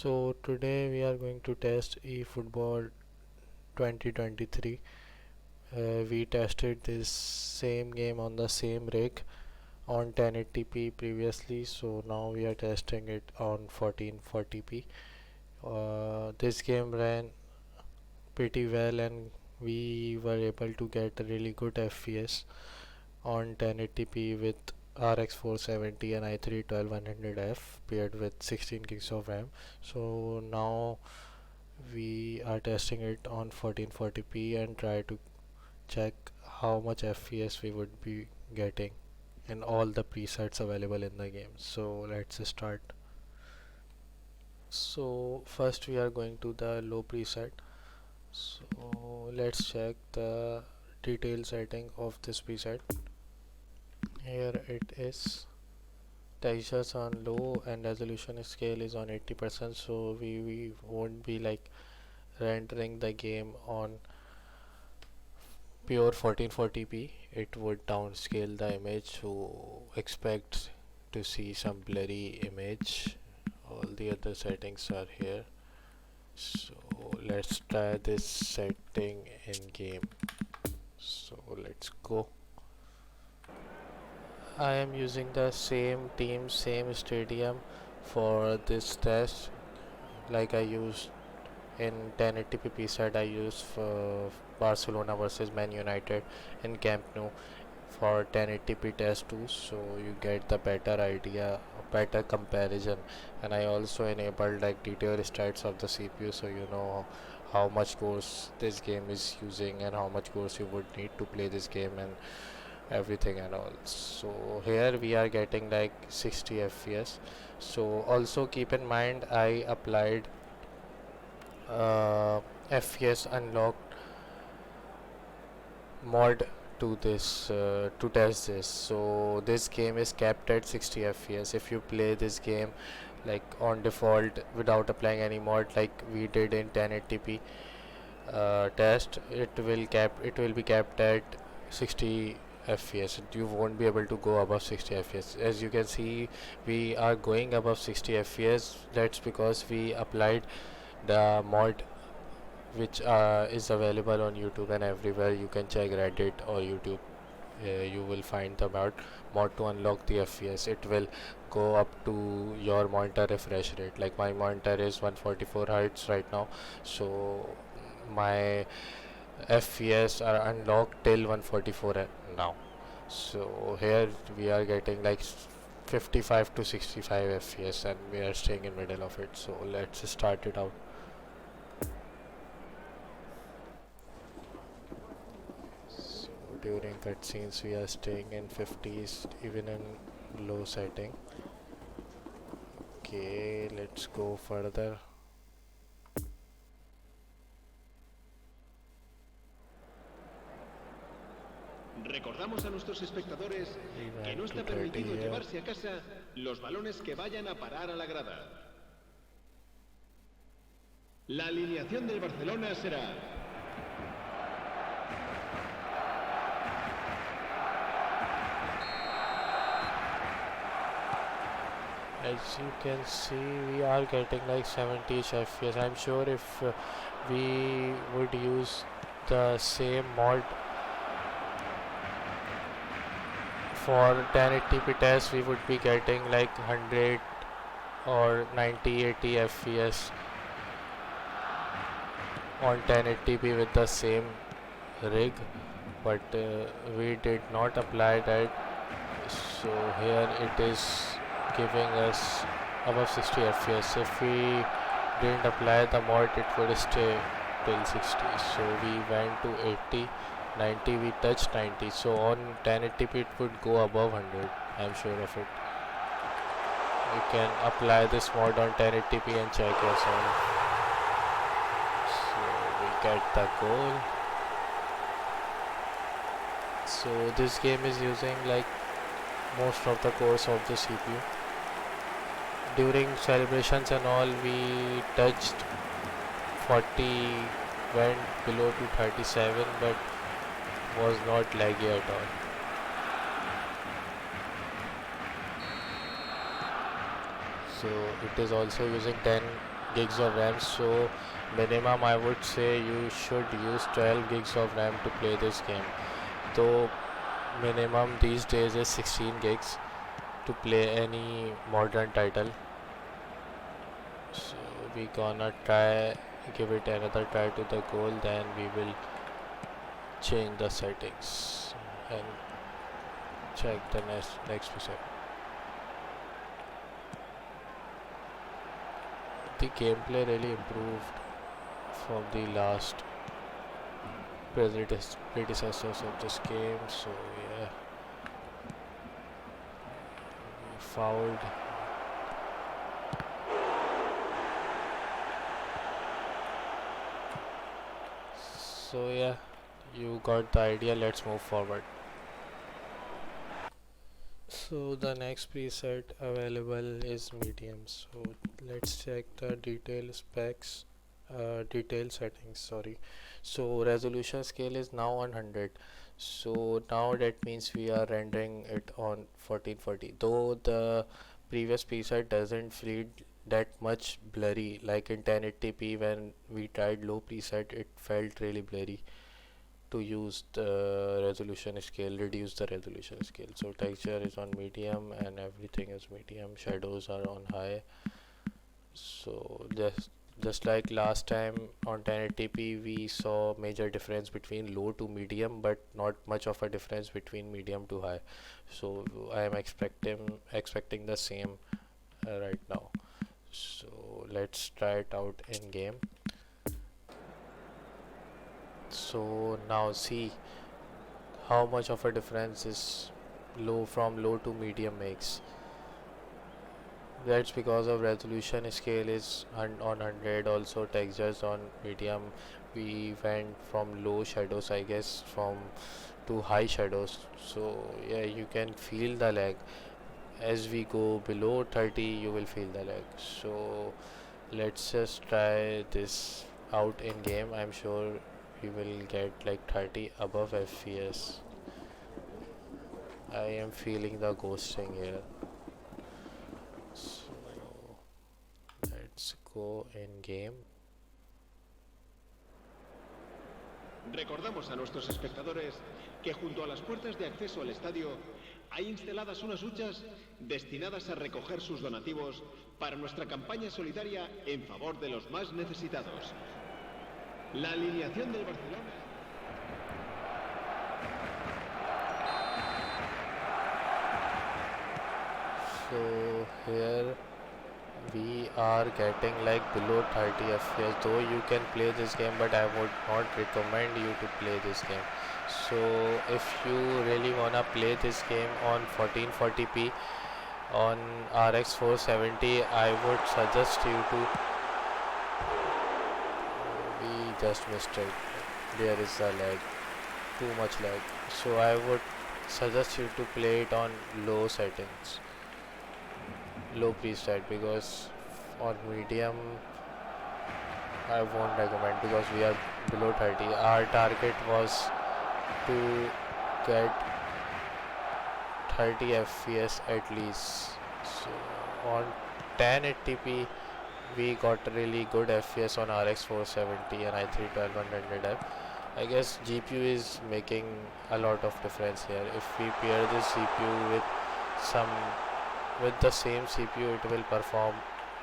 So today we are going to test eFootball 2023. We tested this same game on the same rig on 1080p previously, so now we are testing it on 1440p. This game ran pretty well and we were able to get a really good FPS on 1080p with RX 470 and i3 12100F paired with 16 gigs of RAM. So now we are testing it on 1440p and try to check how much FPS we would be getting in all the presets available in the game. So let's start. So first we are going to the low preset. So let's check the detail setting of this preset. Here it is. Textures on low and resolution scale is on 80%, so we won't be like rendering the game on pure 1440p. It would downscale the image, so expect to see some blurry image. All the other settings are here, so let's try this setting in game. So let's go. I am using the same team, same stadium for this test, like I used in 1080p preset. I used for Barcelona versus Man United in Camp Nou for 1080p test too, so you get the better idea, better comparison. And I also enabled like detail stats of the CPU, so you know how much cores this game is using and how much cores you would need to play this game and everything and all. So here we are getting like 60 fps. So also keep in mind I applied fps unlocked mod to this to test this. So this game is capped at 60 fps. If you play this game like on default without applying any mod like we did in 1080p test, it will be capped at 60 fps. You won't be able to go above 60 fps. As you can see, we are going above 60 fps. That's because we applied the mod which is available on YouTube and everywhere. You can check Reddit or YouTube. You will find the mod to unlock the FPS. It will go up to your monitor refresh rate. Like my monitor is 144 Hz right now, so my FPS are unlocked till 144 now. So here we are getting like 55 to 65 FPS and we are staying in middle of it. So let's start it out. So during cutscenes we are staying in 50s even in low setting. Okay, let's go further. Recordamos a nuestros espectadores que no está permitido llevarse a casa los balones que vayan a parar a la grada. La alineación del Barcelona será: as you can see, we are getting like 70 FPS. I'm sure if we would use the same mod for 1080p test, we would be getting like 100 or 90-80 FPS on 1080p with the same rig, but we did not apply that. So here it is giving us above 60 fps. If we didn't apply the mod, it would stay till 60. So we went to 80, 90, we touched 90. So on 1080p it would go above 100. I'm sure of it. You can apply this mod on 1080p and check yourself. So we get the goal. So this game is using like most of the cores of the CPU. During celebrations and all, we touched 40, went below to 37, but was not laggy at all. So it is also using 10 gigs of RAM. So minimum I would say you should use 12 gigs of RAM to play this game. Though minimum these days is 16 gigs to play any modern title. So we gonna try give it another try to the goal, then we will change the settings and check the next preset. The gameplay really improved from the last predecessors of this game. So yeah, we fouled. So yeah, you got the idea. Let's move forward. So the next preset available is medium. So let's check the detail settings, sorry. So resolution scale is now on 100. So now that means we are rendering it on 1440, though the previous preset doesn't feel that much blurry. Like in 1080p, when we tried low preset, it felt really blurry to use the resolution scale, reduce the resolution scale. So texture is on medium and everything is medium, shadows are on high. So just like last time on 1080p we saw major difference between low to medium, but not much of a difference between medium to high. So I am expecting the same right now. So let's try it out in game. So now see how much of a difference is low to medium makes. That's because of resolution scale is on 100, also textures on medium. We went from low shadows, I guess, from to high shadows. So yeah, you can feel the lag. As we go below 30, you will feel the lag. So let's just try this out in game. I'm sure we will get like 30 above FPS. I am feeling the ghosting here. So let's go in game. Recordamos a nuestros espectadores que junto a las puertas de acceso al estadio hay instaladas unas huchas destinadas a recoger sus donativos para nuestra campaña solidaria en favor de los más necesitados. La alineación del Barcelona. So here we are getting like below 30 FPS, though you can play this game, but I would not recommend you to play this game. So if you really wanna play this game on 1440p on RX 470, I would suggest you to we just missed it. There is a lag, too much lag. So I would suggest you to play it on low settings, low preset, because on medium I won't recommend because we are below 30. Our target was to get 30 FPS at least. So on 1080p we got really good FPS on RX 470 and i3 1200F. I guess GPU is making a lot of difference here. If we pair this CPU with the same CPU, it will perform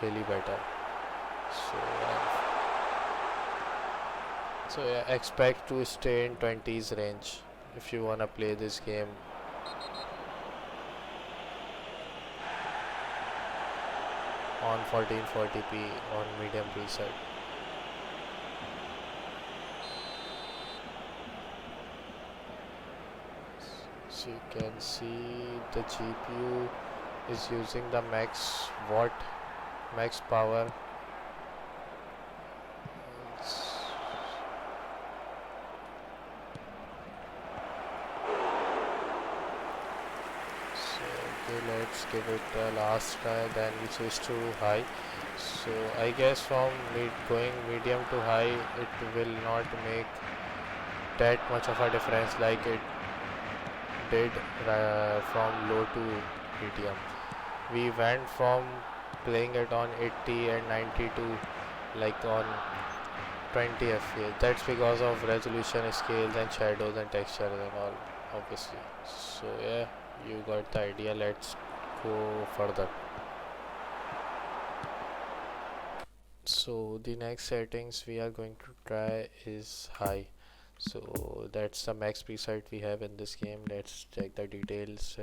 really better. So yeah, expect to stay in 20s range if you wanna play this game. On 1440p on medium preset. So you can see the GPU is using the max power. Let's give it a last try, then we switch to high. So I guess from going medium to high, it will not make that much of a difference like it did from low to medium. We went from playing it on 80 and 92 like on 20 fps. That's because of resolution scales and shadows and textures and all, obviously. So yeah, you got the idea. Let's go further. So the next settings we are going to try is high. So that's the max preset we have in this game. Let's check the details.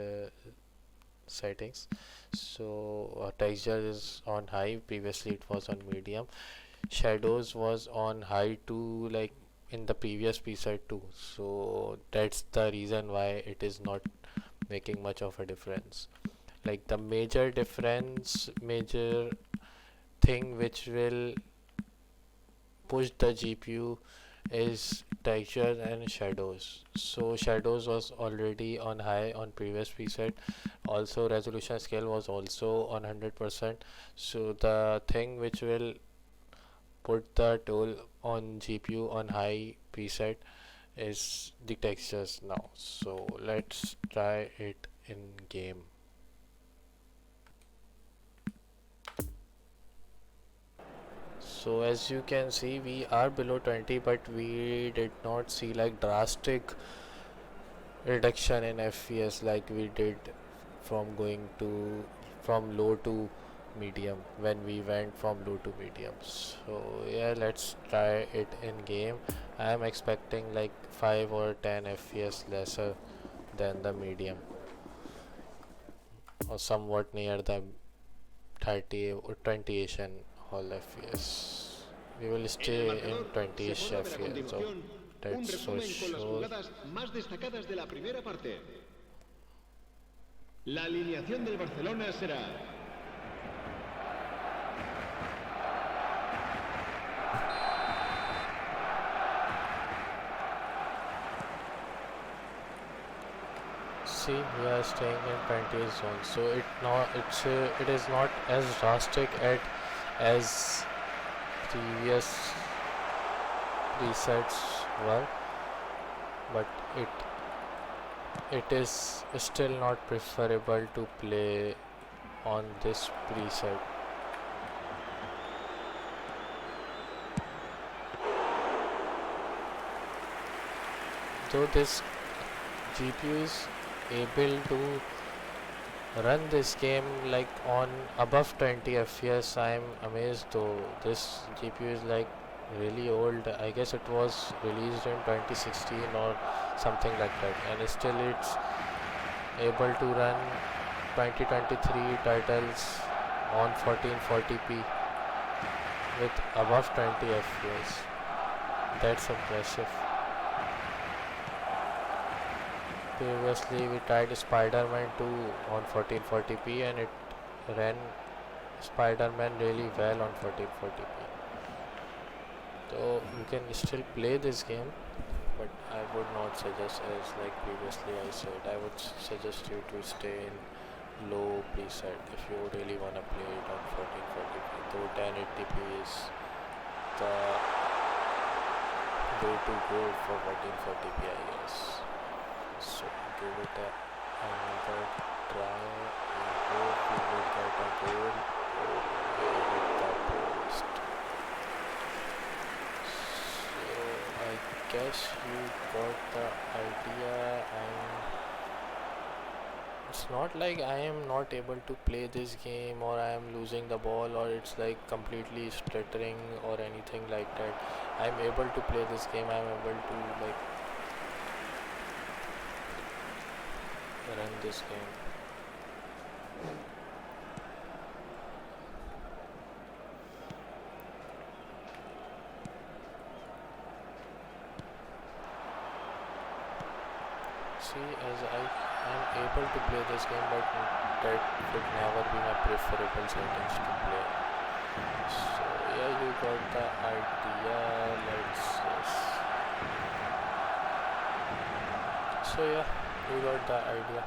Settings. So texture is on high, previously it was on medium. Shadows was on high too, like in the previous preset too. So that's the reason why it is not making much of a difference. Like the major difference, major thing which will push the GPU is texture and shadows. So shadows was already on high on previous preset. Also resolution scale was also on 100%. So the thing which will put the tool on GPU on high preset is the textures now. So let's try it in game. So as you can see, we are below 20, but we did not see like drastic reduction in FPS like we did from going to from low to medium when we went from low to medium. So yeah, let's try it in game. I am expecting like 5 or 10 FPS lesser than the medium, or somewhat near the 30 or 20ish and all FPS. We will stay in 20ish FPS, so un that's for resumen con las sure. jugadas más destacadas de la primera parte. La alineación del Barcelona será: See, we are staying in 20 zone, so it is not as drastic as previous presets were, but it is still not preferable to play on this preset. Though this GPU is able to run this game like on above 20 FPS, I am amazed though. This GPU is like really old. I guess it was released in 2016 or something like that, and still it's able to run 2023 titles on 1440p with above 20 FPS. That's impressive. Previously we tried Spider-Man 2 on 1440p and it ran Spider-Man really well on 1440p. So you can still play this game, but I would not suggest, as like previously I said, I would suggest you to stay in low preset if you really wanna play it on 1440p. Though 1080p is the way to go for 1440p, I guess. So give it another try. I hope we will get a goal. Hit the post. So I guess you got the idea. It's not like I am not able to play this game, or I am losing the ball, or it's like completely stuttering or anything like that. I am able to play this game. I am able to like run this game. See, as I am able to play this game, but that would never be my preferable settings to play. So yeah, you got the idea. Let's just. So yeah, you got the idea.